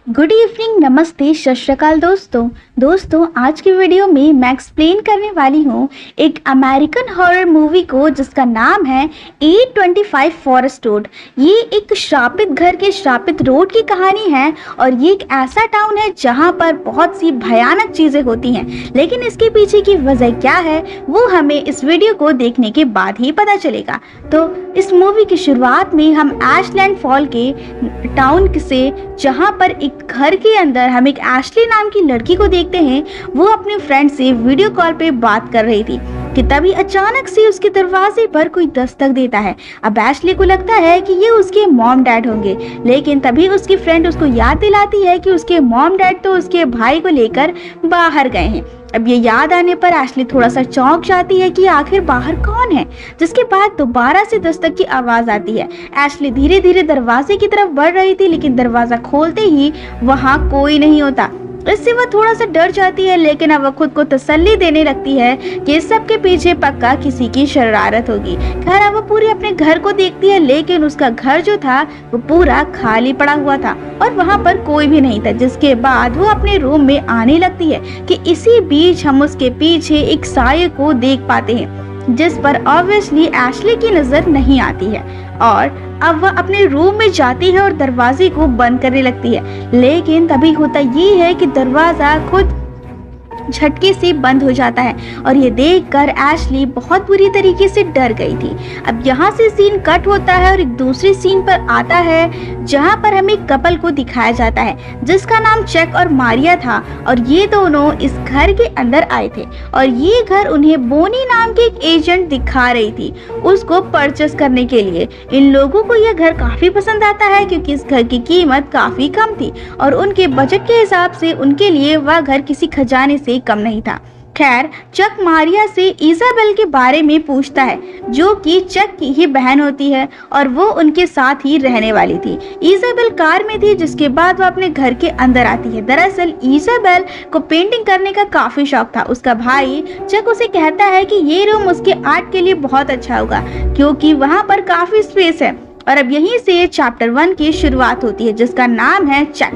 Good evening, नमस्ते, सत श्री अकाल दोस्तों आज की वीडियो में मैं एक्सप्लेन करने वाली हूँ एक अमेरिकन हॉरर मूवी को जिसका नाम है A25 फॉरेस्ट रोड। ये एक श्रापित घर के श्रापित रोड की कहानी है और ये एक ऐसा टाउन है जहाँ पर बहुत सी भयानक चीजें होती हैं, लेकिन इसके पीछे की वजह क्या है वो हमें इस वीडियो को देखने के बाद ही पता चलेगा। तो इस मूवी की शुरुआत में हम एशलैंड फॉल के टाउन से, जहाँ पर एक घर के अंदर हम एक एशली नाम की लड़की को देखते हैं। वो अपने फ्रेंड से वीडियो कॉल पे बात कर रही थी कि तभी अचानक से उसके दरवाजे पर कोई दस्तक देता है। अब एशली को लगता है कि ये उसके मॉम डैड होंगे, लेकिन तभी उसकी फ्रेंड उसको याद दिलाती है कि उसके मॉम डैड तो उसके भाई को लेकर बाहर गए हैं। अब ये याद आने पर एशली थोड़ा सा चौंक जाती है कि आखिर बाहर कौन है, जिसके बाद दोबारा से दस्तक की आवाज आती है। एशली धीरे धीरे दरवाजे की तरफ बढ़ रही थी, लेकिन दरवाजा खोलते ही वहां कोई नहीं होता। इससे वह थोड़ा सा डर जाती है, लेकिन अब वह खुद को तसल्ली देने लगती है कि इस सब के पीछे पक्का किसी की शरारत होगी। खैर अब वो पूरी अपने घर को देखती है, लेकिन उसका घर जो था वो पूरा खाली पड़ा हुआ था और वहाँ पर कोई भी नहीं था। जिसके बाद वो अपने रूम में आने लगती है कि इसी बीच हम उसके पीछे एक साये को देख पाते हैं, जिस पर ऑब्वियसली एशली की नजर नहीं आती है। और अब वह अपने रूम में जाती है और दरवाजे को बंद करने लगती है, लेकिन तभी होता ये है कि दरवाजा खुद झटके से बंद हो जाता है और ये देखकर एशली बहुत बुरी तरीके से डर गई थी। अब यहाँ से सीन कट होता है और एक दूसरी सीन पर आता है, जहाँ पर हमें एक कपल को दिखाया जाता है जिसका नाम चक और मारिया था। और ये दोनों इस घर के अंदर आए थे और ये घर उन्हें बोनी नाम के एक एजेंट दिखा रही थी उसको परचेस करने के लिए। इन लोगों को यह घर काफी पसंद आता है क्योंकि इस घर की कीमत काफी कम थी और उनके बजट के हिसाब से उनके लिए वह घर किसी खजाने से कम नहीं था। खैर चक मारिया से इजाबेल के बारे में पूछता है, जो कि चक की ही बहन होती है और वो उनके साथ ही रहने वाली थी। इजाबेल कार में थी, जिसके बाद वो अपने घर के अंदर आती है। दरअसल इजाबेल को पेंटिंग करने का काफी शौक था। उसका भाई चक उसे कहता है कि ये रूम उसके आर्ट के लिए बहुत अच्छा होगा क्योंकि वहाँ पर काफी स्पेस है। और अब यहीं से चैप्टर 1 की शुरुआत होती है जिसका नाम है चक।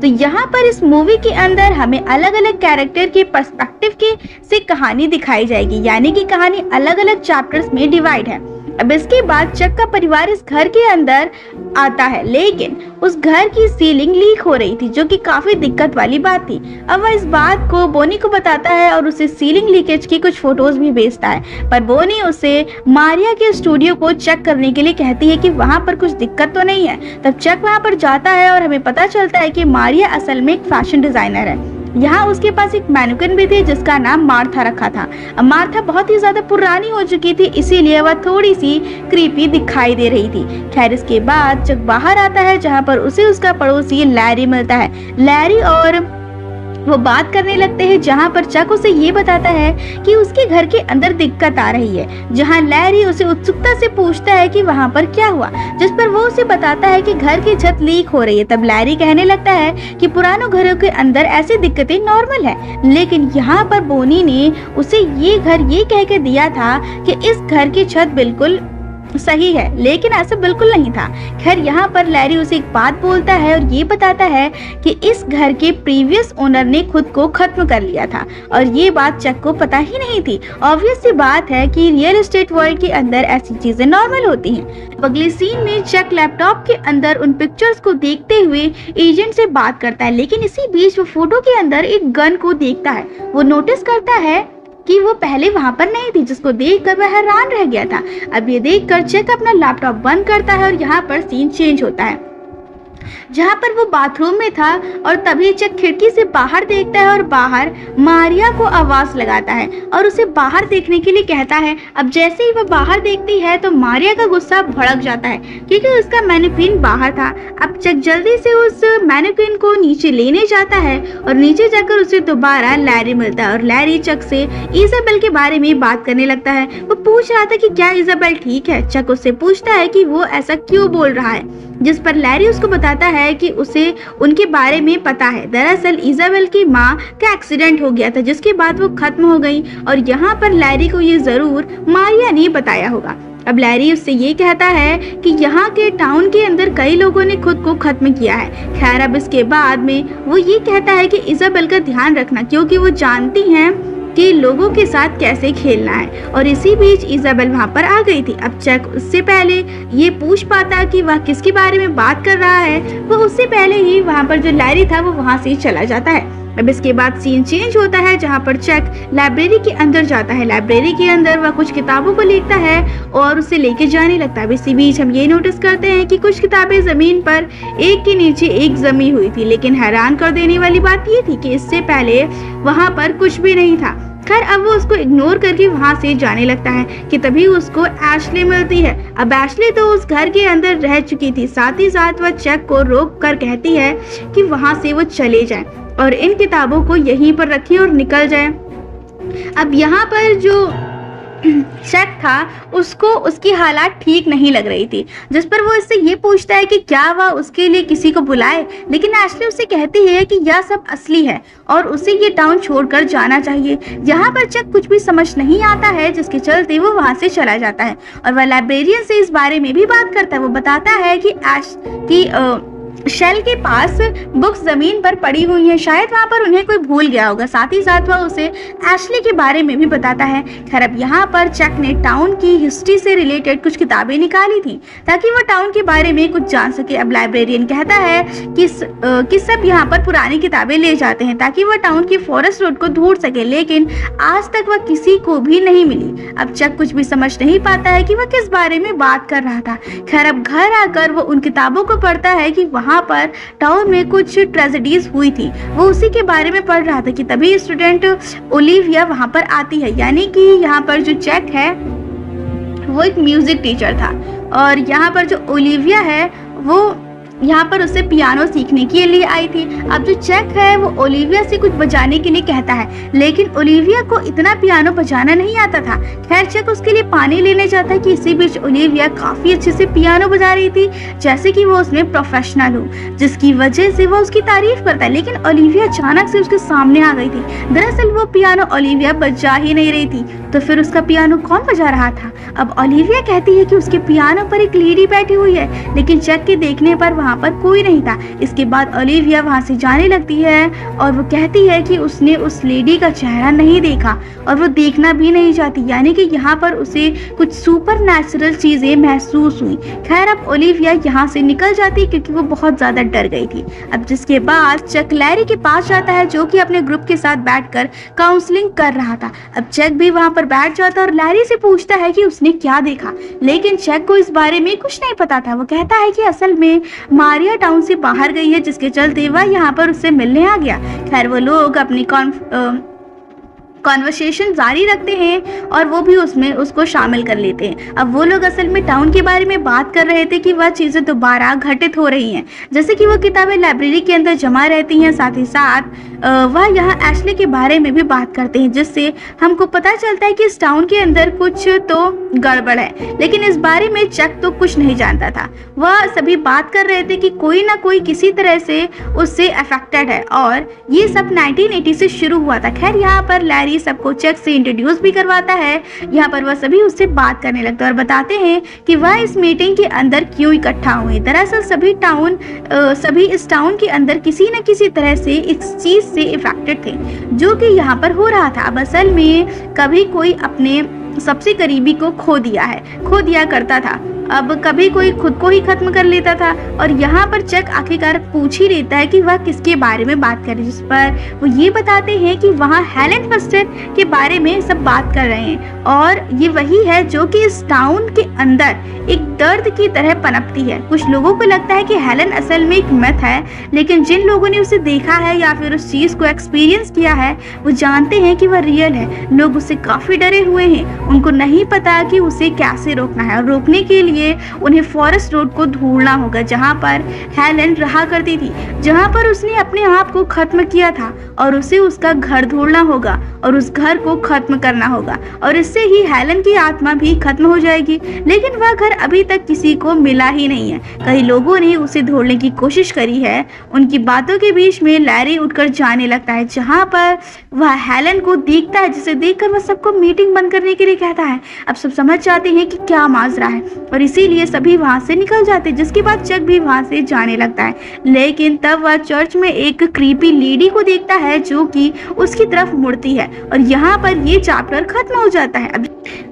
तो यहाँ पर इस मूवी के अंदर हमें अलग अलग कैरेक्टर के पर्सपेक्टिव के से कहानी दिखाई जाएगी, यानी कि कहानी अलग अलग चैप्टर्स में डिवाइड है। अब इसके बाद चक का परिवार इस घर के अंदर आता है, लेकिन उस घर की सीलिंग लीक हो रही थी, जो कि काफी दिक्कत वाली बात थी। अब वह इस बात को बोनी को बताता है और उसे सीलिंग लीकेज की कुछ फोटोज भी भेजता है, पर बोनी उसे मारिया के स्टूडियो को चेक करने के लिए कहती है कि वहाँ पर कुछ दिक्कत तो नहीं है। तब चक वहाँ पर जाता है और हमें पता चलता है कि मारिया असल में एक फैशन डिजाइनर है। यहाँ उसके पास एक मैनुकिन भी थी जिसका नाम मार्था रखा था। अब मार्था बहुत ही ज्यादा पुरानी हो चुकी थी, इसीलिए वह थोड़ी सी क्रीपी दिखाई दे रही थी। खैर इसके बाद चक बाहर आता है, जहाँ पर उसे उसका पड़ोसी लैरी मिलता है। लैरी और वो बात करने लगते हैं, जहाँ पर चक उसे ये बताता है कि उसके घर के अंदर दिक्कत आ रही है। जहाँ लैरी उसे उत्सुकता से पूछता है कि वहाँ पर क्या हुआ, जिस पर वो उसे बताता है कि घर की छत लीक हो रही है। तब लैरी कहने लगता है कि पुरानों घरों के अंदर ऐसी दिक्कतें नॉर्मल है, लेकिन यहाँ पर बोनी ने उसे ये घर ये कह के दिया था कि इस घर की छत बिल्कुल सही है, लेकिन ऐसा बिल्कुल नहीं था। खैर यहाँ पर लैरी उसे एक बात बोलता है और ये बताता है कि इस घर के प्रीवियस ओनर ने खुद को खत्म कर लिया था और ये बात चक को पता ही नहीं थी। ऑब्वियस सी बात है कि रियल एस्टेट वर्ल्ड के अंदर ऐसी चीजें नॉर्मल होती हैं। अगले सीन में चक लैपटॉप के अंदर उन पिक्चर्स को देखते हुए एजेंट से बात करता है, लेकिन इसी बीच वो फोटो के अंदर एक गन को देखता है। वो नोटिस करता है कि वो पहले वहां पर नहीं थी, जिसको देखकर वह हैरान रह गया था। अब ये देखकर चक अपना लैपटॉप बंद करता है और यहाँ पर सीन चेंज होता है, जहाँ पर वो बाथरूम में था और तभी चक खिड़की से बाहर देखता है और बाहर मारिया को आवाज लगाता है और उसे बाहर देखने के लिए कहता है। अब जैसे ही वह बाहर देखती है तो मारिया का गुस्सा भड़क जाता है क्योंकि उसका मैनिक्विन बाहर था। अब चक जल्दी से उस मैनिक्विन को नीचे लेने जाता है और नीचे जाकर उसे दोबारा लैरी मिलता है और लैरी चक से इजाबेल के बारे में बात करने लगता है। वो पूछ रहा था कि क्या इजाबेल ठीक है। चक उससे पूछता है कि वो ऐसा क्यों बोल रहा है, जिस पर लैरी उसको बताता है कि उसे उनके बारे में पता है। दरअसल इजाबेल की माँ का एक्सीडेंट हो गया था, जिसके बाद वो खत्म हो गई और यहाँ पर लैरी को ये जरूर मारिया ने बताया होगा। अब लैरी उससे ये कहता है कि यहाँ के टाउन के अंदर कई लोगों ने खुद को खत्म किया है। खैर अब इसके बाद में वो ये कहता है कि इजाबेल का ध्यान रखना, क्योंकि वो जानती हैं कि लोगों के साथ कैसे खेलना है। और इसी बीच इजाबेल वहाँ पर आ गई थी। अब चक उससे पहले ये पूछ पाता कि वह किसके बारे में बात कर रहा है, वो उससे पहले ही वहाँ पर जो लैरी था वो वहाँ से चला जाता है। अब इसके बाद सीन चेंज होता है, जहाँ पर चक लाइब्रेरी के अंदर जाता है। लाइब्रेरी के अंदर वह कुछ किताबों को देखता है और उसे लेके जाने लगता है। इसी बीच हम ये नोटिस करते हैं कि कुछ किताबें जमीन पर एक के नीचे एक जमी हुई थी, लेकिन हैरान कर देने वाली बात ये थी कि इससे पहले वहाँ पर कुछ भी नहीं था। खैर अब वो उसको इग्नोर करके वहाँ से जाने लगता है कि तभी उसको एशली मिलती है। अब एशली तो उस घर के अंदर रह चुकी थी, साथ ही साथ वह चक को रोक कर कहती है कि वहाँ से वो चले जाए और इन किताबों को यहीं पर रखें और निकल जाए। अब यहाँ पर जो चक था उसको उसकी हालात ठीक नहीं लग रही थी, जिस पर वो इससे ये पूछता है कि क्या वह उसके लिए किसी को बुलाए, लेकिन एशली उसे कहती है कि यह सब असली है और उसे ये टाउन छोड़कर जाना चाहिए। यहाँ पर चक कुछ भी समझ नहीं आता है, जिसके चलते वो वहाँ से चला जाता है और वह लाइब्रेरियन से इस बारे में भी बात करता है। वो बताता है कि शेल के पास बुक्स जमीन पर पड़ी हुई हैं, शायद वहाँ पर उन्हें कोई भूल गया होगा। साथ ही साथ वह उसे एशली के बारे में भी बताता है। खैर अब यहाँ पर चक ने टाउन की हिस्ट्री से रिलेटेड कुछ किताबें निकाली थी ताकि वह टाउन के बारे में कुछ जान सके। अब लाइब्रेरियन कहता है कि सब यहाँ पर पुरानी किताबें ले जाते हैं ताकि वह टाउन की फॉरेस्ट रोड को ढूंढ सके, लेकिन आज तक वह किसी को भी नहीं मिली। अब चक कुछ भी समझ नहीं पाता है कि वह किस बारे में बात कर रहा था। खैर अब घर आकर वो उन किताबों को पढ़ता है कि वहाँ पर टाउन में कुछ ट्रेजेडीज हुई थी, वो उसी के बारे में पढ़ रहा था कि तभी स्टूडेंट ओलिविया वहां पर आती है। यानी कि यहाँ पर जो चक है वो एक म्यूजिक टीचर था और यहाँ पर जो ओलिविया है वो यहाँ पर उसे पियानो सीखने के लिए आई थी। अब जो चक है वो ओलिविया से कुछ बजाने के लिए कहता है, लेकिन ओलिविया को इतना पियानो बजाना नहीं आता था। खैर चक उसके लिए पानी लेने जाता है कि इसी बीच ओलिविया काफी अच्छे से पियानो बजा रही थी, जैसे कि वो उसमें प्रोफेशनल हो, जिसकी वजह से वो उसकी तारीफ करता है। लेकिन ओलिविया अचानक से उसके सामने आ गई थी। दरअसल वो पियानो ओलिविया बजा ही नहीं रही थी, तो फिर उसका पियानो कौन बजा रहा था? अब ओलिविया कहती है कि उसके पियानो पर एक लेडी बैठी हुई है, लेकिन चक के देखने पर वहाँ पर कोई नहीं था। इसके बाद ओलिविया वहाँ से जाने लगती है और वो कहती है कि उसने उस लेडी का चेहरा नहीं देखा और वो देखना भी नहीं चाहती, यानी कि यहाँ पर उसे कुछ सुपर नेचुरल चीजें महसूस हुई। खैर अब ओलिविया यहाँ से निकल जाती क्योंकि वो बहुत ज्यादा डर गई थी। अब जिसके बाद चक लैरी के पास जाता है जो कि अपने ग्रुप के साथ बैठकर काउंसलिंग कर रहा था। अब चक भी वहाँ पर बैठ जाता और लैरी से पूछता है कि उसने क्या देखा, लेकिन चक को इस बारे में कुछ नहीं पता था। वो कहता है कि असल में मारिया टाउन से बाहर गई है, जिसके चलते वह यहाँ पर उससे मिलने आ गया। खैर वो लोग अपनी कॉन्वर्सेशन जारी रखते हैं और वो भी उसमें उसको शामिल कर लेते हैं। अब वो लोग असल में टाउन के बारे में बात कर रहे थे कि वह चीज़ें दोबारा घटित हो रही हैं, जैसे कि वो किताबें लाइब्रेरी के अंदर जमा रहती हैं। साथ ही साथ वह यहाँ एशली के बारे में भी बात करते हैं, जिससे हमको पता चलता है कि इस टाउन के अंदर कुछ तो गड़बड़ है, लेकिन इस बारे में चक तो कुछ नहीं जानता था। वह सभी बात कर रहे थे कि कोई ना कोई किसी तरह से उससे अफेक्टेड है और ये सब 1980 से शुरू हुआ था। खैर यहाँ पर लैरी सबको चक से इंट्रोड्यूस भी करवाता है। यहाँ पर वह सभी उससे बात करने लगते हैं और बताते हैं कि वह इस मीटिंग के अंदर क्यों इकट्ठा हुए। दरअसल सभी इस टाउन के अंदर किसी न किसी तरह से इस चीज से इफेक्टेड थे जो कि यहाँ पर हो रहा था। अब असल में कभी कोई अपने सबसे करीबी को खो दिया करता था, अब कभी कोई खुद को ही खत्म कर लेता था। और यहाँ पर चक आखिरकार पूछ ही लेता है कि वह किसके बारे में बात करे, जिस पर वो ये बताते हैं कि वहाँ हेलन फस्टर के बारे में सब बात कर रहे हैं और ये वही है जो कि इस टाउन के अंदर एक दर्द की तरह पनपती है। कुछ लोगों को लगता है कि हेलन असल में एक मिथ है, लेकिन जिन लोगों ने उसे देखा है या फिर उस चीज को एक्सपीरियंस किया है वो जानते हैं कि वह रियल है। लोग उससे काफी डरे हुए हैं, उनको नहीं पता कि उसे कैसे रोकना है और रोकने के लिए लिए उन्हें फॉरेस्ट रोड को ढूंढना होगा जहाँ पर हेलन रहा करती थी, जहाँ पर उसने अपने आप को खत्म किया था, और उसे उसका घर ढूंढना होगा और उस घर को खत्म करना होगा, और इससे ही हेलन की आत्मा भी खत्म हो जाएगी। लेकिन वह घर अभी तक किसी को मिला ही नहीं है। कई लोगों ने उसे ढूंढने की कोशिश करी है। उनकी बातों के बीच में लैरी उठकर जाने लगता है, जहाँ पर वह हेलन को देखता है, जिसे देखकर वह सबको मीटिंग बंद करने के लिए कहता है। अब सब समझ जाते हैं कि क्या माजरा है, और इसीलिए सभी वहां से निकल जाते हैं, जिसके बाद चक भी वहां से जाने लगता है। लेकिन तब वह चर्च में एक क्रीपी लेडी को देखता है जो कि उसकी तरफ मुड़ती है, और यहाँ पर ये चैप्टर खत्म हो जाता है।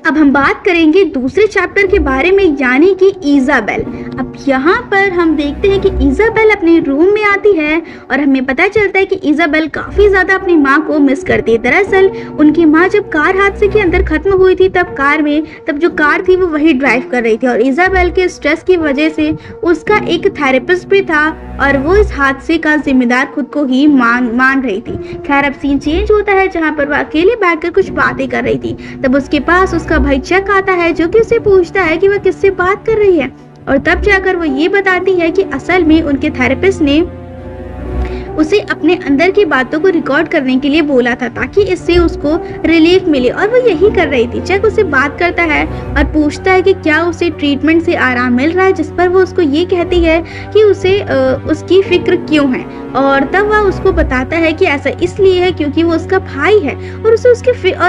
अब हम बात करेंगे दूसरे चैप्टर के बारे में, यानी कि इजाबेल। अब यहाँ पर हम देखते हैं कि इजाबेल अपने रूम में आती है और हमें पता चलता है कि इजाबेल काफी ज्यादा अपनी माँ को मिस करती है। दरअसल उनकी माँ जब कार हादसे के अंदर खत्म हुई थी तब जो कार थी वो वही ड्राइव कर रही थी, और इजाबेल के स्ट्रेस की वजह से उसका एक थेरेपिस्ट भी था और वो इस हादसे का जिम्मेदार खुद को ही मान रही थी। खैर अब सीन चेंज होता है जहाँ पर वह अकेले बैठकर कुछ बातें कर रही थी। तब उसके पास उसका भाई चक आता है जो कि उसे पूछता है कि वह किससे बात कर रही है, और तब जाकर वो ये बताती है कि असल में उनके थेरेपिस्ट ने उसे अपने अंदर की बातों को रिकॉर्ड करने के लिए बोला था ताकि इससे उसको रिलीफ मिले, और वो यही कर रही थी। चक उसे बात करता है और पूछता है कि क्या उसे ट्रीटमेंट से आराम मिल रहा है, जिस पर वो उसको ये कहती है कि उसे उसकी फिक्र क्यों है, और तब वह उसको बताता है कि ऐसा इसलिए है क्योंकि वो उसका भाई है और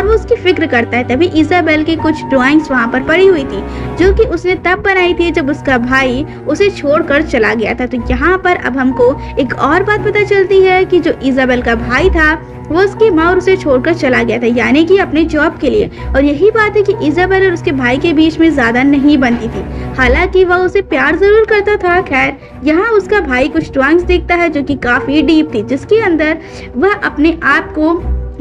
वो उसकी फिक्र करता है। तभी इजाबेल की कुछ ड्राइंग्स वहाँ पर पड़ी हुई थी जो कि उसने तब बनाई थी जब उसका भाई उसे छोड़कर चला गया था। तो यहाँ पर अब हमको एक और बात पता चलती है कि जो इजाबेल का भाई था वो उसकी माँ और उसे छोड़कर चला गया था, यानी कि अपने जॉब के लिए। और यही बात है कि इजाबेल और उसके भाई के बीच में ज्यादा नहीं बनती थी, हालांकि वह उसे प्यार जरूर करता था। खैर यहाँ उसका भाई कुछ ड्राइंग्स देखता है जो कि काफी डीप थी, जिसके अंदर वह अपने आप को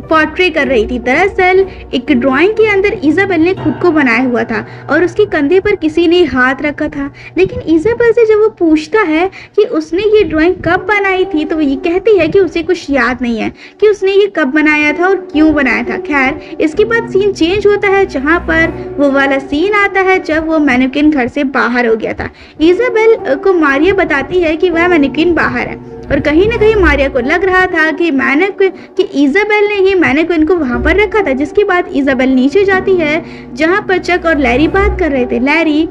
पोर्ट्रे कर रही थी। दरअसल एक ड्राइंग के अंदर इजाबेल ने खुद को बनाया हुआ था और उसके कंधे पर किसी ने हाथ रखा था। लेकिन इजाबेल से जब वो पूछता है कि उसने ये ड्राइंग कब बनाई थी तो वो ये कहती है कि उसे कुछ याद नहीं है कि उसने ये कब बनाया था और क्यों बनाया था। खैर इसके बाद सीन चेंज होता है जहाँ पर वो वाला सीन आता है जब वो मैनिक्विन घर से बाहर हो गया था। इजाबेल को मारिया बताती है कि वह मैनिक्विन बाहर है, और कहीं ना कहीं मारिया को लग रहा था कि इजाबेल ने ही मैनिक्विन को वहां पर रखा था। जिसके बाद इजाबेल नीचे जाती है जहां पर चक और लैरी बात कर रहे थे। लैरी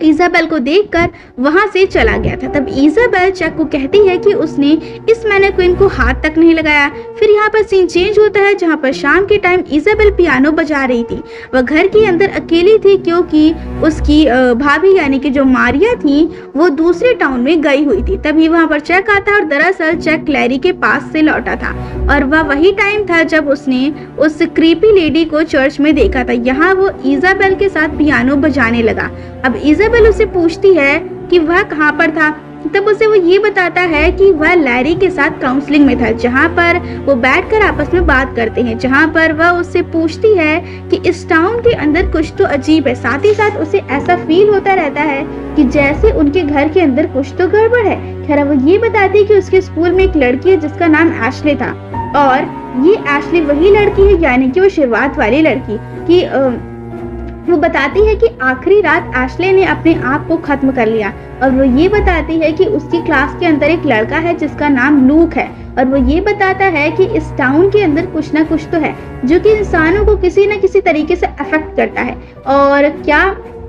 इजाबेल को देखकर वहां से चला गया था। तब इजाबेल चक को कहती है कि उसने इस मैनिक्विन को हाथ तक नहीं लगाया। फिर यहाँ पर सीन चेंज होता है जहाँ पर शाम के टाइम इजाबेल पियानो बजा रही थी। वह घर के अंदर अकेली थी क्योंकि उसकी भाभी यानी कि जो मारिया थी वो दूसरे टाउन में गई हुई थी। तभी वहाँ पर चक आता और दरअसल चक लैरी के पास से लौटा था और वह वही टाइम था जब उसने उस क्रीपी लेडी को चर्च में देखा था। यहाँ वो इजाबेल के साथ पियानो बजाने लगा। अब इजाबेल उसे पूछती है कि वह कहाँ पर था। तब उसे वो ये बताता है कि वह लैरी के साथ काउंसलिंग में था, जहाँ पर वो बैठकर आपस में बात करते हैं, जहाँ पर वह उससे पूछती है कि इस टाउन के अंदर कुछ तो अजीब है। साथ ही साथ उसे ऐसा फील होता रहता है कि जैसे उनके घर के अंदर कुछ तो गड़बड़ है। खैर वो ये बताती है कि उसके स्कूल में एक लड़की है जिसका नाम एशले था, और ये एशले वही लड़की है यानी कि वो शुरुआत वाली लड़की की वो बताती है कि आखिरी रात एशले ने अपने आप को खत्म कर लिया, और वो ये बताती है कि उसकी क्लास के अंदर एक लड़का है जिसका नाम लूक है, और वो ये बताता है कि इस टाउन के अंदर कुछ ना कुछ तो है जो कि इंसानों को किसी न किसी तरीके से अफेक्ट करता है। और क्या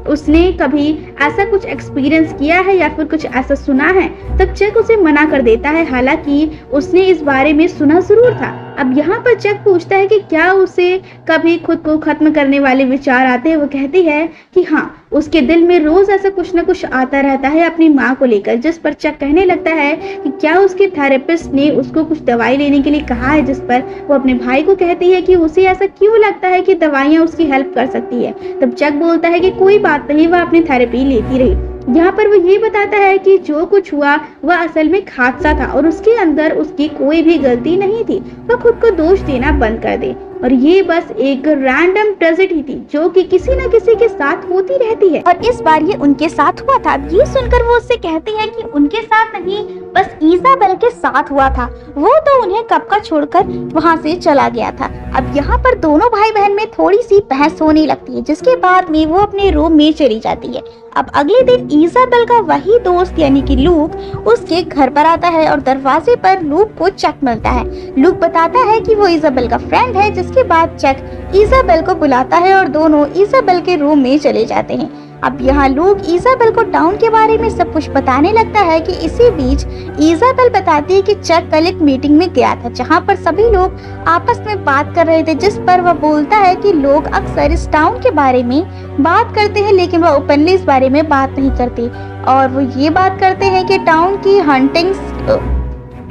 उसने कभी ऐसा कुछ एक्सपीरियंस किया है या फिर कुछ ऐसा सुना है? तब चक उसे मना कर देता है, हालांकि उसने इस बारे में सुना जरूर था। अब यहाँ पर चक पूछता है कि क्या उसे कभी खुद को खत्म करने वाले विचार आते हैं। वो कहती है कि हाँ, उसके दिल में रोज ऐसा कुछ ना कुछ आता रहता है अपनी माँ को लेकर। जिस पर चक कहने लगता है कि क्या उसके थेरेपिस्ट ने उसको कुछ दवाई लेने के लिए कहा है, जिस पर वो अपने भाई को कहती है कि उसे ऐसा क्यों लगता है कि दवाइयाँ उसकी हेल्प कर सकती है। तब चक बोलता है कि कोई बात नहीं, वह अपनी थेरेपी लेती रही। यहाँ पर वो ये बताता है कि जो कुछ हुआ वह असल में हादसा था और उसके अंदर उसकी कोई भी गलती नहीं थी। वह खुद को दोष देना बंद कर दे और ये बस एक रैंडम ट्रेजेडी थी जो कि किसी न किसी के साथ होती रहती है, और इस बार ये उनके साथ हुआ था। ये सुनकर वो उससे कहती है कि उनके साथ नहीं, बस इजाबेल के साथ हुआ था। वो तो उन्हें कब का छोड़कर वहां से चला गया था। अब यहाँ पर दोनों भाई बहन में थोड़ी सी बहस होने लगती है, जिसके बाद में वो अपने रूम में चली जाती है। अब अगले दिन इजाबेल का वही दोस्त यानी कि लूक उसके घर पर आता है और दरवाजे पर लूक को चक मिलता है। लूक बताता है कि वो इजाबेल का फ्रेंड है, जिसके बाद चक इजाबेल को बुलाता है और दोनों इजाबेल के रूम में चले जाते हैं। अब यहाँ लूक इजाबेल को टाउन के बारे में सब कुछ बताने लगता है कि इसी बीच इजाबेल बताती है कि चक कल एक मीटिंग में गया था, जहाँ पर सभी लोग आपस में बात कर रहे थे, जिस पर वह बोलता है कि लोग अक्सर इस टाउन के बारे में बात करते हैं, लेकिन वह ओपनली इस बारे में बात नहीं करते। और वो ये बात करते हैं कि टाउन की हंटिंग्स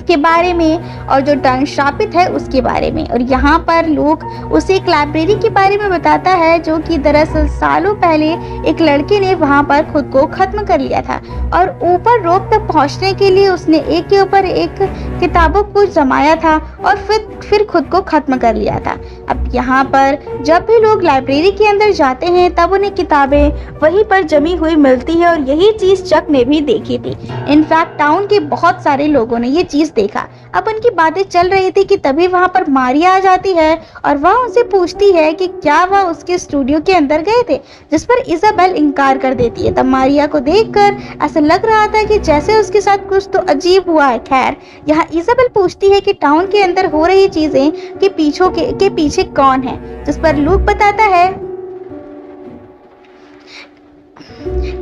के बारे में और जो टाउन श्रापित है उसके बारे में। और यहाँ पर लोग उसे एक लाइब्रेरी के बारे में बताता है, जो कि दरअसल सालों पहले एक लड़के ने वहाँ पर खुद को खत्म कर लिया था और ऊपर रोप तक पहुँचने के लिए उसने एक के ऊपर एक किताबों को जमाया था और फिर खुद को खत्म कर लिया था। अब यहाँ पर जब भी लोग लाइब्रेरी के अंदर जाते हैं तब उन्हें किताबें वहीं पर जमी हुई मिलती है और यही चीज चक ने भी देखी थी। इनफैक्ट टाउन के बहुत सारे लोगों ने ये चीज देखा। अब उनकी बातें चल रही थी कि तभी वहां पर मारिया आ जाती है और वह उनसे पूछती है कि क्या वह उसके स्टूडियो के अंदर गए थे, जिस पर इजाबेल इनकार कर देती है। तब मारिया को देखकर ऐसा लग रहा था कि जैसे उसके साथ कुछ तो अजीब हुआ है। खैर, यहाँ इजाबेल पूछती है कि टाउन के अंदर हो रही चीजें के पीछे कौन है, जिस पर लूक बताता है।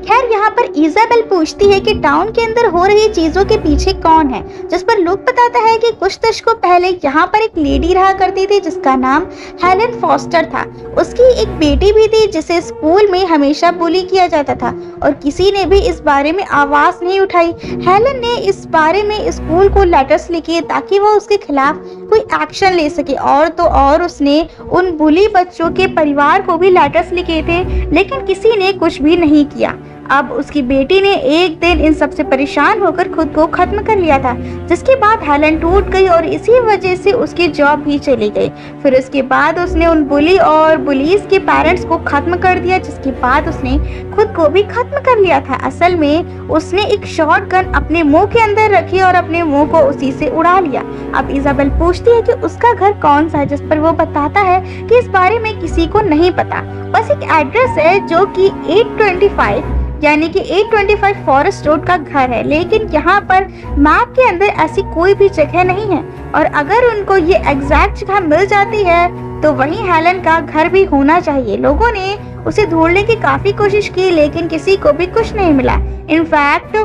खैर, यहाँ पर इजाबेल पूछती है कि टाउन के अंदर हो रही चीजों के पीछे कौन है, जिस पर लूक बताता है कि कुछ दशकों पहले यहाँ पर एक लेडी रहा करती थी जिसका नाम हेलन फॉस्टर था। उसकी एक बेटी भी थी जिसे स्कूल में हमेशा बुली किया जाता था और किसी ने भी इस बारे में आवाज नहीं उठाई। हेलन ने इस बारे में स्कूल को लेटर्स लिखे ताकि वह उसके खिलाफ कोई एक्शन ले सके, और तो और उसने उन बुली बच्चों के परिवार को भी लेटर्स लिखे थे, लेकिन किसी ने कुछ भी नहीं किया। अब उसकी बेटी ने एक दिन इन सब से परेशान होकर खुद को खत्म कर लिया था, जिसके बाद हेलन टूट गई और इसी वजह से उसकी जॉब भी चली गई। फिर उसके बाद उसने उन बुली और बुलीज के पेरेंट्स को खत्म कर दिया, जिसके बाद उसने खुद को भी खत्म कर लिया था। असल में उसने एक शॉर्ट गन अपने मुंह के अंदर रखी और अपने मुंह को उसी से उड़ा लिया। अब इजाबेल पूछती है कि उसका घर कौन सा है, जिस पर वो बताता है कि इस बारे में किसी को नहीं पता, बस एक एड्रेस है जो कि 825 यानी कि 825 फॉरेस्ट रोड का घर है, लेकिन यहाँ पर मैप के अंदर ऐसी कोई भी जगह नहीं है। और अगर उनको ये एग्जैक्ट जगह मिल जाती है तो वहीं हेलन का घर भी होना चाहिए। लोगों ने उसे ढूंढने की काफी कोशिश की, लेकिन किसी को भी कुछ नहीं मिला। इनफैक्ट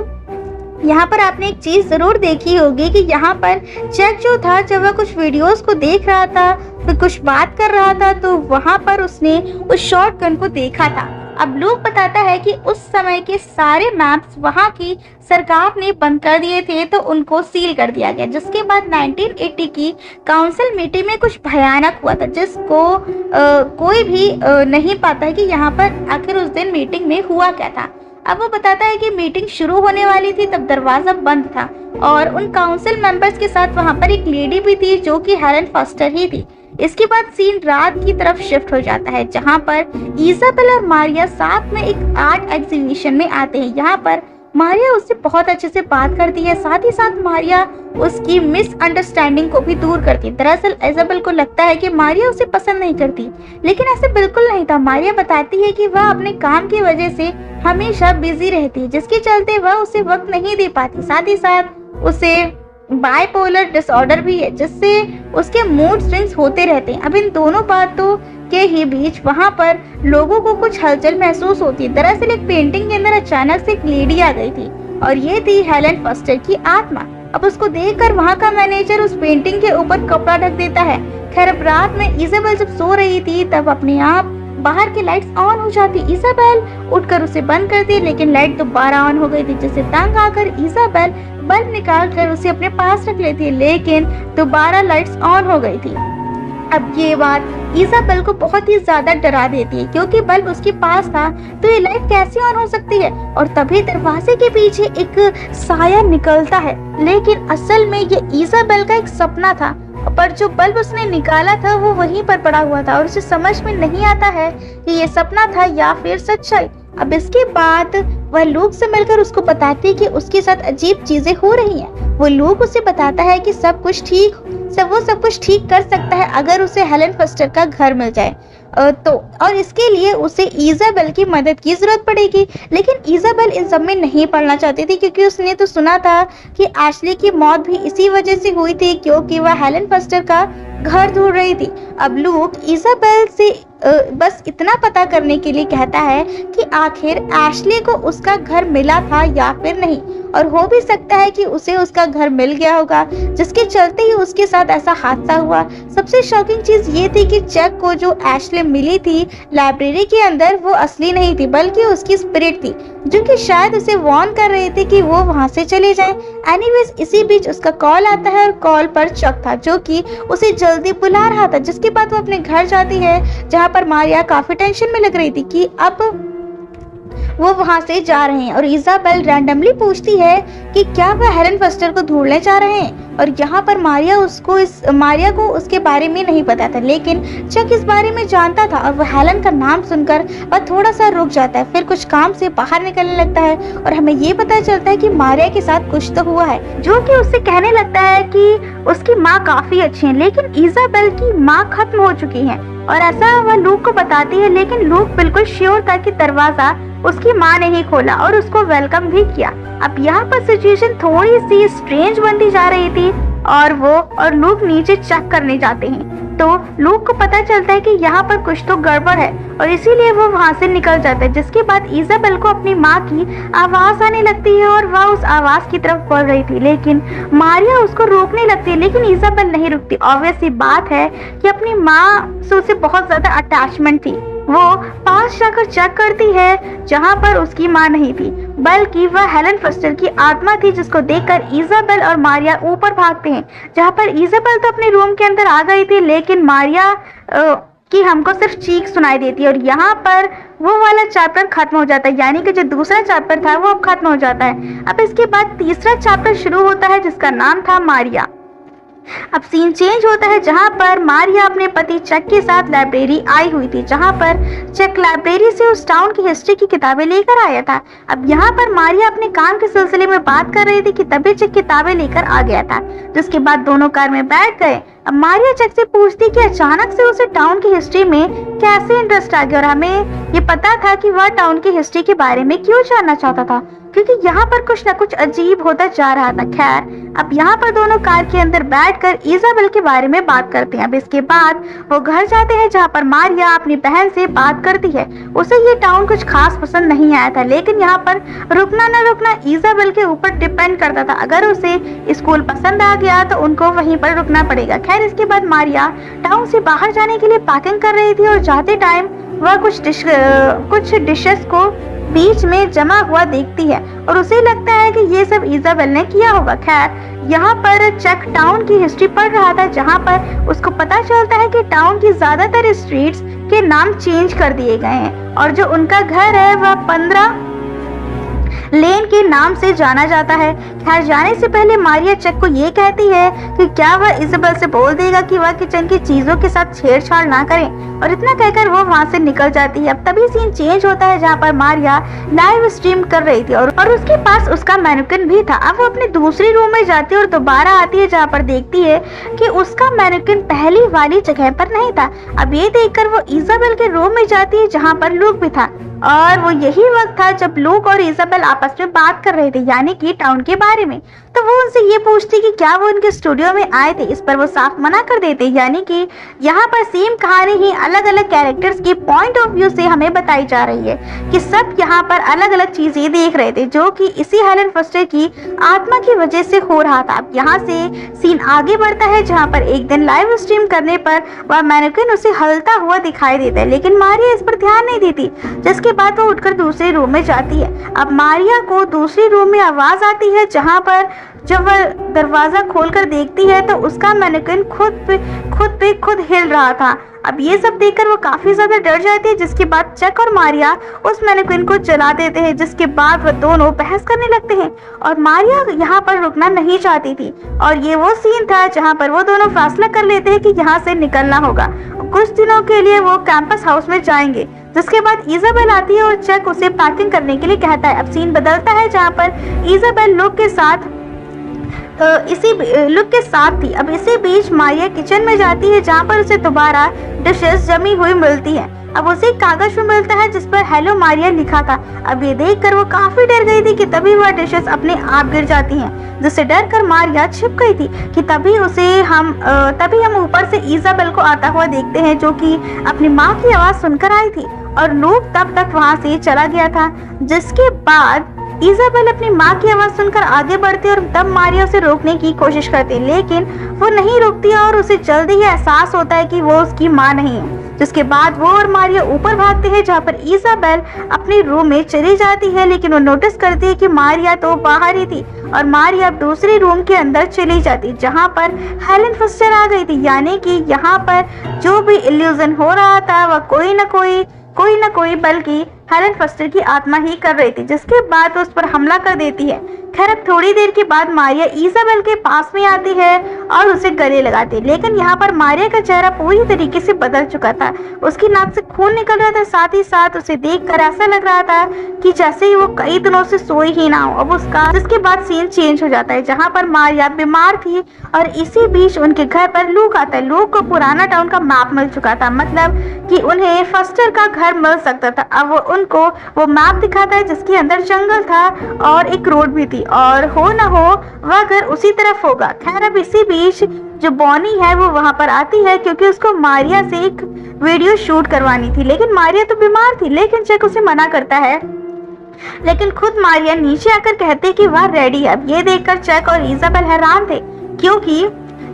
यहाँ पर आपने एक चीज जरूर देखी होगी कि यहाँ पर चक जो था, जब वह कुछ वीडियोस को देख रहा था, फिर कुछ बात कर रहा था, तो वहाँ पर उसने उस शॉर्ट गन को देखा था। अब लूक बताता है कि उस समय के सारे मैप्स वहाँ की सरकार ने बंद कर दिए थे, तो उनको सील कर दिया गया, जिसके बाद 1980 की काउंसिल मीटिंग में कुछ भयानक हुआ था, जिसको कोई भी नहीं पाता है कि यहाँ पर आखिर उस दिन मीटिंग में हुआ क्या था। अब वो बताता है कि मीटिंग शुरू होने वाली थी, तब दरवाजा बंद था और उन काउंसिल मेंबर्स के साथ वहाँ पर एक लेडी भी थी जो कि हेलन फॉस्टर ही थी। इसके बाद सीन रात की तरफ शिफ्ट हो जाता है, जहाँ पर इजाबेल और मारिया साथ में एक आर्ट एग्जीबिशन में आते हैं। यहाँ पर मारिया उससे बहुत अच्छे से बात करती है, साथ ही साथ मारिया उसकी मिसअंडरस्टैंडिंग को भी दूर करती है। दरअसल इजाबेल को लगता है कि मारिया उसे पसंद नहीं करती, लेकिन ऐसे बिल्कुल नहीं था। मारिया बताती है कि वह अपने काम की वजह से हमेशा बिजी रहती है, जिसके चलते वह उसे वक्त नहीं दे पाती। साथ ही साथ उसे बाइपोलर डिसऑर्डर भी है, जिससे उसके मूड स्विंग्स होते रहते हैं। अब इन दोनों बातों के ही बीच वहां पर लोगों को कुछ हलचल महसूस होती है। दरअसल एक पेंटिंग के अंदर अचानक से एक लेडी आ गई थी और ये थी हेलन फॉस्टर की आत्मा। अब उसको देखकर वहां का मैनेजर उस पेंटिंग के ऊपर कपड़ा ढक देता है। खैर, अब रात में इजाबेल जब सो रही थी तब अपने आप बाहर की लाइट्स ऑन हो जाती। इजाबेल उठकर उसे बंद करती, लेकिन लाइट दोबारा ऑन हो गई थी, जिससे तंग आकर इजाबेल बल्ब निकाल कर उसे अपने पास रख लेती, लेकिन दोबारा लाइट्स ऑन हो गई थी। अब ये बात इजाबेल को बहुत ही ज्यादा डरा देती है, क्योंकि बल्ब उसके पास था तो ये लाइट कैसे ऑन हो सकती है। और तभी दरवाजे के पीछे एक साया निकलता है, लेकिन असल में ये इजाबेल का एक सपना था, पर जो बल्ब उसने निकाला था वो वहीं पर पड़ा हुआ था और उसे समझ में नहीं आता है कि ये सपना था या फिर सच्चाई। अब इसके बाद वह लूक से मिलकर उसको बताती है कि उसके साथ अजीब चीजें हो रही हैं। वो लूक उसे बताता है कि सब कुछ ठीक कर सकता है अगर उसे हेलन फस्टर का घर मिल जाए तो, और इसके लिए उसे इजाबेल की मदद की जरूरत पड़ेगी। लेकिन इजाबेल इन सब में नहीं पड़ना चाहती थी, क्योंकि उसने तो सुना था कि एशली की मौत भी इसी वजह से हुई थी, क्योंकि वह हेलन फस्टर का घर ढूंढ रही थी। अब लूक इजाबेल से बस इतना पता करने के लिए कहता है कि आखिर एशली को उसका घर मिला था या फिर नहीं, और हो भी सकता है कि उसे उसका घर मिल गया होगा, जिसके चलते ही उसके साथ ऐसा हादसा हुआ। सबसे शॉकिंग चीज ये थी कि चक को जो एशली मिली थी लाइब्रेरी के अंदर, वो असली नहीं थी बल्कि उसकी स्पिरिट थी, जो कि शायद उसे वार्न कर रही थी कि वो वहां से चले जाए। एनीवेज, इसी बीच उसका कॉल आता है और कॉल पर चक था, जो कि उसे जल्दी बुला रहा था। जिसके बाद वो अपने घर जाती है, जहाँ पर मारिया काफी टेंशन में लग रही थी कि अब वो वहां से जा रहे हैं। और इजाबेल रैंडमली पूछती है कि क्या वह हेलन फस्टर को ढूंढने जा रहे हैं, और यहाँ पर मारिया को उसके बारे में नहीं पता था, लेकिन चक इस बारे में जानता था। और वह हेलन का नाम सुनकर वह थोड़ा सा रुक जाता है, फिर कुछ काम से बाहर निकलने लगता है और हमें ये पता चलता है कि मारिया के साथ कुछ तो हुआ है, जो कि उससे कहने लगता है कि उसकी माँ काफी अच्छी है, लेकिन इजाबेल की माँ खत्म हो चुकी है। और ऐसा वह लूक को बताती है, लेकिन लूक बिल्कुल श्योर था कि दरवाजा उसकी माँ ने ही खोला और उसको वेलकम भी किया। अब यहाँ पर सिचुएशन थोड़ी सी स्ट्रेंज बनती जा रही थी, और लूक नीचे चेक करने जाते हैं, तो लूक को पता चलता है कि यहाँ पर कुछ तो गड़बड़ है, और इसीलिए वो वहाँ से निकल जाता है। जिसके बाद इजाबेल को अपनी माँ की आवाज आने लगती है और वह उस आवाज की तरफ बढ़ रही थी, लेकिन मारिया उसको रोकने लगती है, लेकिन इजाबेल नहीं रुकती। ऑब्वियस सी बात है कि अपनी माँ से उसे बहुत ज्यादा अटैचमेंट थी। वो पास जाकर चेक करती है, जहाँ पर उसकी माँ नहीं थी, बल्कि वह हेलन फस्टर की आत्मा थी, जिसको देखकर इजाबेल और मारिया ऊपर भागते हैं। जहाँ पर इजाबेल तो अपने रूम के अंदर आ गई थी, लेकिन मारिया की हमको सिर्फ चीख सुनाई देती है। और यहाँ पर वो वाला चैप्टर खत्म हो जाता है, यानी कि जो दूसरा चैप्टर था वो अब खत्म हो जाता है। अब इसके बाद तीसरा चैप्टर शुरू होता है, जिसका नाम था मारिया। अब सीन चेंज होता है, जहां पर मारिया अपने पति चक के साथ लाइब्रेरी आई हुई थी, जहां पर चक लाइब्रेरी से उस टाउन की हिस्ट्री की किताबें लेकर आया था। अब यहाँ पर मारिया अपने काम के सिलसिले में बात कर रही थी कि तभी चक किताबें लेकर आ गया था। जिसके बाद दोनों कार में बैठ गए। अब मारिया चक से पूछती कि अचानक से उसे टाउन की हिस्ट्री में कैसे इंटरेस्ट आ गया, और हमें ये पता था कि वह टाउन की हिस्ट्री के बारे में क्यों जानना चाहता था, क्योंकि यहाँ पर कुछ न कुछ अजीब होता जा रहा था। खैर, अब यहाँ पर दोनों कार के अंदर बैठकर इजाबेल के बारे में बात करते हैं। अब इसके बाद वो घर जाते हैं, जहाँ पर मारिया अपनी बहन से बात करती है। उसे ये टाउन कुछ खास पसंद नहीं आया था, लेकिन यहाँ पर रुकना न रुकना इजाबेल के ऊपर डिपेंड करता था। अगर उसे स्कूल पसंद आ गया तो उनको वहीं पर रुकना पड़ेगा। खैर, इसके बाद मारिया टाउन से बाहर जाने के लिए पैकिंग कर रही थी, और जाते टाइम वह कुछ डिशेस को बीच में जमा हुआ देखती है, और उसे लगता है कि ये सब इजाबेल ने किया होगा। खैर, यहाँ पर चक टाउन की हिस्ट्री पढ़ रहा था, जहाँ पर उसको पता चलता है कि टाउन की ज्यादातर स्ट्रीट्स के नाम चेंज कर दिए गए हैं, और जो उनका घर है वह 15 लेन के नाम से जाना जाता है। खैर, जाने से पहले मारिया चक को ये कहती है कि क्या वह इजाबेल से बोल देगा कि वह किचन की चीजों के साथ छेड़छाड़ ना करे, और इतना कहकर वो वहाँ से निकल जाती है। अब तभी सीन चेंज होता है, जहाँ पर मारिया लाइव स्ट्रीम कर रही थी, और उसके पास उसका मैनिक्विन भी था। अब वो अपने दूसरी रूम में जाती है और दोबारा आती है, जहाँ पर देखती है कि उसका मैनिक्विन पहली वाली जगह पर नहीं था। अब ये देखकर वो इजाबेल के रूम में जाती है, जहाँ पर लूक भी था, और वो यही वक्त था जब लूक और इजाबेल आपस में बात कर रहे थे, यानी कि टाउन के बारे में। तो वो उनसे ये पूछती कि क्या वो उनके स्टूडियो में आए थे। इस पर वो साफ मना कर देते, यानी कि यहाँ पर सेम कहानी ही अलग अलग कैरेक्टर्स के पॉइंट ऑफ व्यू से हमें बताई जा रही है, कि सब यहाँ पर अलग अलग चीजें देख रहे थे, जो कि इसी हेलन फस्टर की आत्मा की वजह से हो रहा था। अब यहाँ से सीन आगे बढ़ता है, जहाँ पर एक दिन लाइव स्ट्रीम करने पर वह मैनिक्विन उसे हलता हुआ दिखाई देता है, लेकिन मारिया इस पर ध्यान नहीं देती। जिसके बाद वो उठकर दूसरे रूम में जाती है। अब मारिया को दूसरी रूम में आवाज आती है, जहाँ पर जब वह दरवाजा खोलकर देखती है तो उसका मैनिक्विन खुद हिल रहा था। अब ये सब देखकर वो काफी ज्यादा डर जाती है, जिसके बाद चक और मारिया उस मैनिक्विन को जला देते हैं। जिसके बाद वो दोनों बहस करने लगते हैं, और मारिया यहाँ पर रुकना नहीं चाहती थी, और ये वो सीन था जहाँ पर वो दोनों फैसला कर लेते हैं कि यहाँ से निकलना होगा। कुछ दिनों के लिए वो कैंपस हाउस में जाएंगे, जिसके बाद इजाबेल आती है और चक उसे पैकिंग करने के लिए कहता है। अब सीन बदलता है जहाँ पर इजाबेल लुक के साथ थी। अब इसी बीच मारिया किचन में जाती है जहाँ पर उसे दोबारा डिशेस जमी हुई मिलती है। अब उसे कागज में मिलता है जिस पर हेलो मारिया लिखा था। अब ये देखकर वो काफी डर गई थी कि तभी वह डिशेस अपने आप गिर जाती हैं, जिससे डर कर मारिया छिप गई थी कि तभी हम ऊपर से इजाबेल को आता हुआ देखते हैं, जो कि अपनी माँ की आवाज सुनकर आई थी और लूक तब तक वहाँ से चला गया था। जिसके बाद इजाबेल अपनी माँ की आवाज सुनकर आगे बढ़ती और तब मारिया उसे रोकने की कोशिश करती, लेकिन वो नहीं रुकती और उसे जल्दी ही एहसास होता है कि वो उसकी माँ नहीं है। जिसके बाद वो और मारिया ऊपर भागते हैं जहाँ पर इजाबेल अपने रूम में चली जाती है, लेकिन वो नोटिस करती है कि मारिया तो बाहर ही थी और मारिया अब दूसरे रूम के अंदर चली जाती जहाँ पर हेलेन फस्टर आ गई थी। यानी कि यहाँ पर जो भी इल्यूजन हो रहा था वह कोई न कोई बल्कि हेलेन फस्टर की आत्मा ही कर रही थी, जिसके बाद वो उस पर हमला कर देती है। खैर अब थोड़ी देर के बाद मारिया इजाबेल के पास में आती है और उसे गले लगाती है, लेकिन यहाँ पर मारिया का चेहरा पूरी तरीके से बदल चुका था। उसकी नाक से खून निकल रहा था, साथ ही साथ उसे देखकर ऐसा लग रहा था कि जैसे ही वो कई दिनों से सोई ही ना हो। अब जिसके बाद सीन चेंज हो जाता है जहाँ पर मारिया बीमार थी और इसी बीच उनके घर पर लूक आता है। लूक को पुराना टाउन का मैप मिल चुका था, मतलब कि उन्हें फस्टर का घर मिल सकता था। अब उनको वो मैप दिखाता है जिसके अंदर जंगल था और एक रोड भी थी और हो न हो वह घर उसी तरफ होगा। खैर अब इसी बीच जो बॉनी है वो वहां पर आती है क्योंकि उसको मारिया से एक वीडियो शूट करवानी थी, लेकिन मारिया तो बीमार थी, लेकिन चक उसे मना करता है। लेकिन खुद मारिया नीचे आकर कहते कि वह रेडी है। अब ये देखकर चक और इजाबेल हैरान थे क्योंकि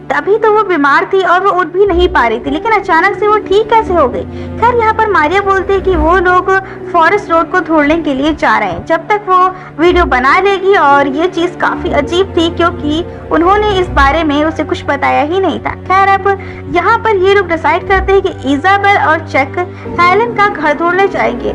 तभी तो वो बीमार थी और वो उठ भी नहीं पा रही थी, लेकिन अचानक से वो ठीक कैसे हो गई। खैर यहाँ पर मारिया बोलती है कि वो लोग फॉरेस्ट रोड को ढूंढने के लिए जा रहे हैं जब तक वो वीडियो बना लेगी, और ये चीज काफी अजीब थी क्योंकि उन्होंने इस बारे में उसे कुछ बताया ही नहीं था। खैर अब यहाँ पर ये लोग डिसाइड करते हैं कि इजाबेल और चक हेलेन का घर ढूंढने जाएंगे।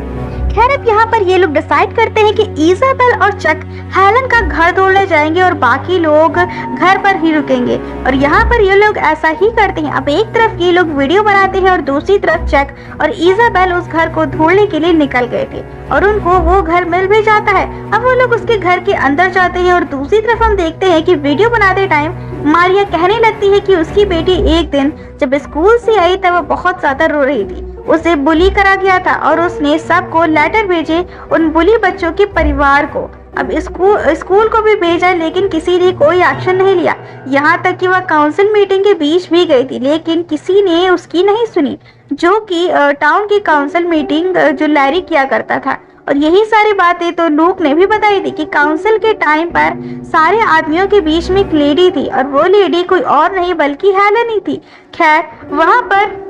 खैर अब यहाँ पर ये लोग डिसाइड करते हैं कि इजाबेल और चक हेलेन का घर ढूंढने जाएंगे और बाकी लोग घर पर ही रुकेंगे, और यहाँ पर ये लोग ऐसा ही करते हैं। अब एक तरफ ये लोग वीडियो बनाते हैं और दूसरी तरफ चक और इजाबेल उस घर को ढूंढने के लिए निकल गए थे और उनको वो घर मिल भी जाता है। अब वो लोग उसके घर के अंदर जाते हैं और दूसरी तरफ हम देखते हैं कि वीडियो बनाते टाइम मारिया कहने लगती है कि उसकी बेटी एक दिन जब स्कूल से आई तब वो बहुत ज्यादा रो रही थी, उसे बुली करा गया था और उसने सबको लेटर भेजे उन बुली बच्चों के परिवार को। अब स्कूल को भी भेजा, लेकिन किसी ने कोई एक्शन नहीं लिया। यहाँ तक कि वह काउंसिल मीटिंग के बीच भी गई थी, लेकिन किसी ने उसकी नहीं सुनी, जो कि टाउन की काउंसिल मीटिंग जो लैरी किया करता था। और यही सारी बातें तो लूक ने भी बताई थी कि काउंसिल के टाइम पर सारे आदमियों के बीच में एक लेडी थी और वो लेडी कोई और नहीं बल्कि हेलेन ही थी। खैर वहां पर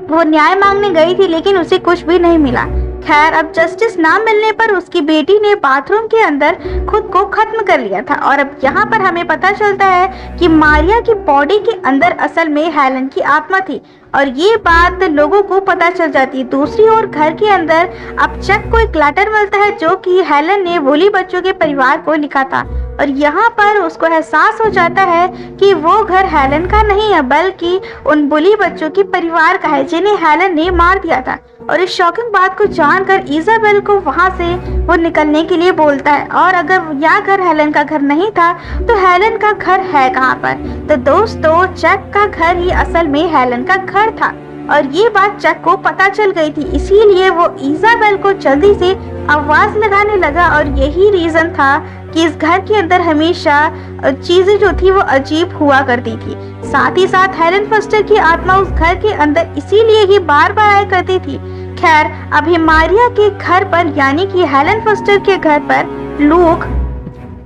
वो न्याय मांगने गई थी, लेकिन उसे कुछ भी नहीं मिला। खैर अब जस्टिस ना मिलने पर उसकी बेटी ने बाथरूम के अंदर खुद को खत्म कर लिया था, और अब यहाँ पर हमें पता चलता है कि मारिया की बॉडी के अंदर असल में हेलेन की आत्मा थी, और ये बात लोगों को पता चल जाती है। दूसरी ओर घर के अंदर अब चक को एक लेटर मिलता है जो कि हेलेन ने बुली बच्चों के परिवार को लिखा था, और यहाँ पर उसको एहसास हो जाता है कि वो घर हेलेन का नहीं है बल्कि उन बुली बच्चों के परिवार का है जिन्हें हेलेन ने मार दिया था। और इस शॉकिंग बात को जानकर इजाबेल को वहां से वो निकलने के लिए बोलता है, और अगर यह घर हेलेन का घर नहीं था तो हेलेन का घर है कहाँ पर? तो दोस्तों चक का घर ही असल में हेलेन का घर था, और ये बात चक को पता चल गई थी, इसीलिए वो इजाबेल को जल्दी से आवाज लगाने लगा। और यही रीजन था कि इस घर के अंदर हमेशा चीजें जो थी वो अजीब हुआ करती थी। साथ ही साथ हेलेन फस्टर की आत्मा उस घर के अंदर इसीलिए ही बार बार आया करती थी। खैर अभी मारिया के घर पर यानी कि हेलेन फस्टर के घर पर लूक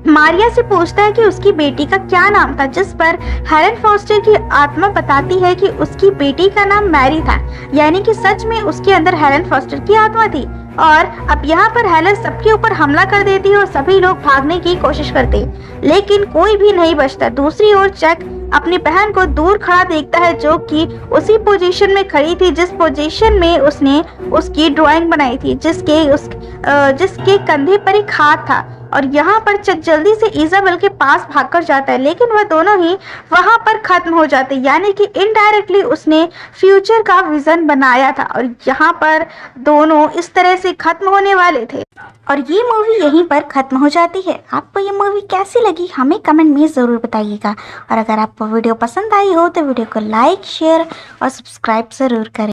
मारिया से पूछता है कि उसकी बेटी का क्या नाम था, जिस पर हेलेन फॉस्टर की आत्मा बताती है कि उसकी बेटी का नाम मैरी था, यानी कि सच में उसके अंदर हेलेन फॉस्टर की आत्मा थी। और अब यहाँ पर हेलेन सबके ऊपर हमला कर देती है और सभी लोग भागने की कोशिश करते हैं, लेकिन कोई भी नहीं बचता। दूसरी ओर चक अपनी बहन को दूर खड़ा देखता है जो कि उसी पोजीशन में खड़ी थी जिस पोजीशन में उसने उसकी ड्राइंग बनाई थी, जिसके कंधे पर एक हाथ था, और यहाँ पर चक जल्दी से इजाबेल के पास भागकर जाता है, लेकिन वह दोनों ही वहाँ पर खत्म हो जाते हैं। यानी कि इनडायरेक्टली उसने फ्यूचर का विजन बनाया था और यहाँ पर दोनों इस तरह से खत्म होने वाले थे और ये मूवी यहीं पर खत्म हो जाती है। आपको ये मूवी कैसी लगी हमें कमेंट में ज़रूर बताइएगा और अगर आपको वीडियो पसंद आई हो तो वीडियो को लाइक, शेयर और सब्सक्राइब ज़रूर करें।